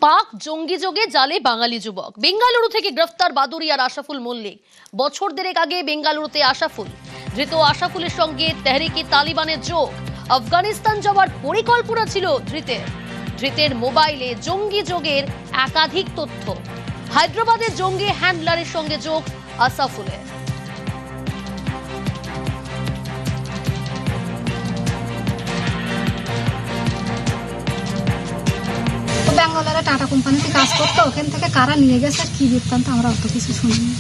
পাক জঙ্গি যোগে জালে বাঙালি যুবক। বেঙ্গালুরু থেকে গ্রেফতার বাদুড়িয়ার আশাফুল মল্লিক। বছর দেড়েক আগে বেঙ্গালুরুতে আশাফুল। ধৃত আশাফুলের সঙ্গে তেহরিকে তালিবানের যোগ। আফগানিস্তান যাওয়ার পরিকল্পনা ছিল ধৃতের মোবাইলে জঙ্গি যোগের একাধিক তথ্য। হায়দ্রাবাদের জঙ্গি হ্যান্ডলারের সঙ্গে যোগ আশাফুলের। বেঙ্গলের টাটা কোম্পানিতে কাজ করতো, ওখান থেকে কারা নিয়ে গেছে কি বৃত্তান্ত আমরা অত কিছু শুনিনি।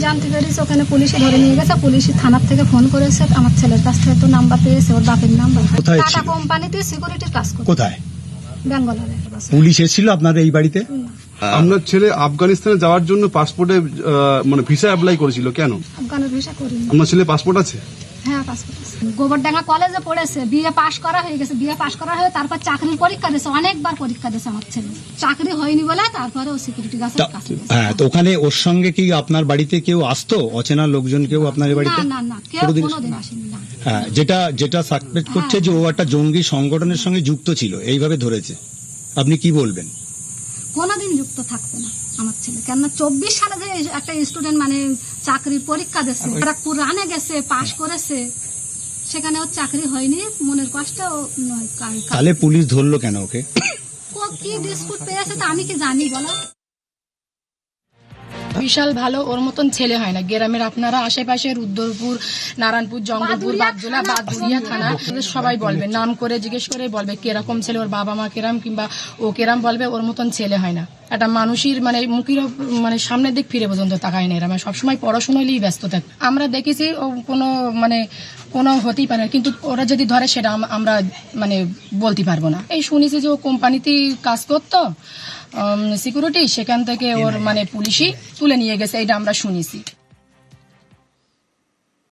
জানতে পেরেছি ওখানে পুলিশে ধরে নিয়ে গেছে। পুলিশ থানার থেকে ফোন করেছে, আমার ছেলের কাছ থেকে তো নাম্বার পেয়েছে, ওর বাপের নাম্বার। টাটা কোম্পানিতে সিকিউরিটির কাজ করতো। কোথায়? বেঙ্গলের। পুলিশ এসেছিল আপনাদের এই বাড়িতে? আপনার ছেলে আফগানিস্তানে যাওয়ার জন্য পাসপোর্টে মানে ভিসা অ্যাপ্লাই করেছিল, কেন? আফগানের ভিসা করিনি। আপনার ছেলে পাসপোর্ট আছে? হ্যাঁ, পাসপোর্ট আছে। গোবরডাঙ্গা কলেজে পড়েছে, বিএ পাশ করা হয়ে গেছে। বিএ পাশ করা হয়ে তারপর চাকরির পরীক্ষা দিয়েছে, অনেকবার পরীক্ষা দিয়েছে আমার ছেলে। চাকরি হয়নি বলে তারপরে ও সিকিউরিটি গার্ডের কাজ করেছে। হ্যাঁ, তো ওখানে ওর সঙ্গে কি আপনার বাড়িতে কেউ আসতো? অচেনা লোকজন কেউ আপনার বাড়িতে? না, কেউ কোনোদিন আসেনি। না। হ্যাঁ, যেটা সাসপেক্ট করছে যে ও একটা জঙ্গি সংগঠনের সঙ্গে যুক্ত ছিল, এইভাবে ধরেছে। আপনি কি বলবেন? কোনোদিন যুক্ত থাকবে না আমার ছেলে। কেননা 24 সালে যে একটা স্টুডেন্ট মানে চাকরির পরীক্ষা দিয়েছে, খড়গপুর রানে গেছে, পাশ করেছে, সেখানে ওর চাকরি হয়নি, মনের কষ্ট। তাহলে পুলিশ ধরলো কেন ওকে? ও কি ডিসপুট পেয়েছে তা আমি কি জানি বলো? বিশাল ভালো, ওর মতন ছেলে হয় না। গ্রামের আপনারা আশেপাশে রুদ্রপুর, নারায়ণপুর, জঙ্গলপুর, বাগজোলা, বাদুড়িয়া থানা সবাই বলবে, নাম করে জিজ্ঞেস করে বলবে কিরকম ছেলে, ওর বাবা মা কেরাম কিংবা ও কেরাম বলবে, ওর মতন ছেলে হয় না। একটা মানুষের মানে মুখের মানে সামনের দিক ফিরে পর্যন্ত তাকায় না। এরা সবসময় পড়াশোনায় ব্যস্ত থাকে। আমরা দেখেছি ও কোনো হতেই পারে না, কিন্তু ওরা যদি ধরে সেটা আমরা মানে বলতে পারবো না। এই শুনেছি যে ও কোম্পানিতে কাজ করতো সিকিউরিটি, সেখান থেকে ওর মানে পুলিশই তুলে নিয়ে গেছে, এটা আমরা শুনেছি।